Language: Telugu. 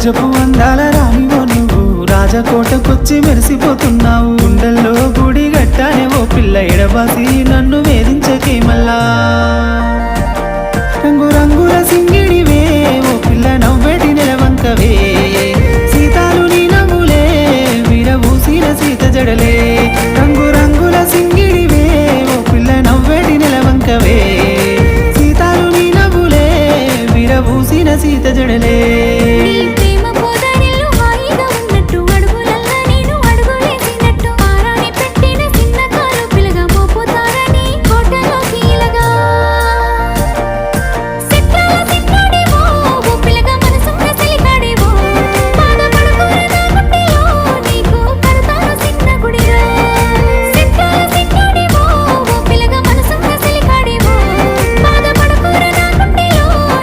రాజ్యపు అందాల రానివో నువ్వు రాజకోటకొచ్చి మెరిసిపోతున్నావు. గుండెల్లో గుడి గట్టానే ఓ పిల్ల ఎడబాసి నన్ను వేధించకే మల్లా. రంగు రంగుల సింగిడివే ఓ పిల్ల నవ్వేటి నెలవంకవే. సీతాలు నీ నవ్వులే విరబూసిన సీత జడలే. రంగు రంగుల సింగిడివే ఓ పిల్ల నవ్వేటి నెలవంకవే. సీతాలు నీ నవ్వులే విరబూసిన సీత జడలే.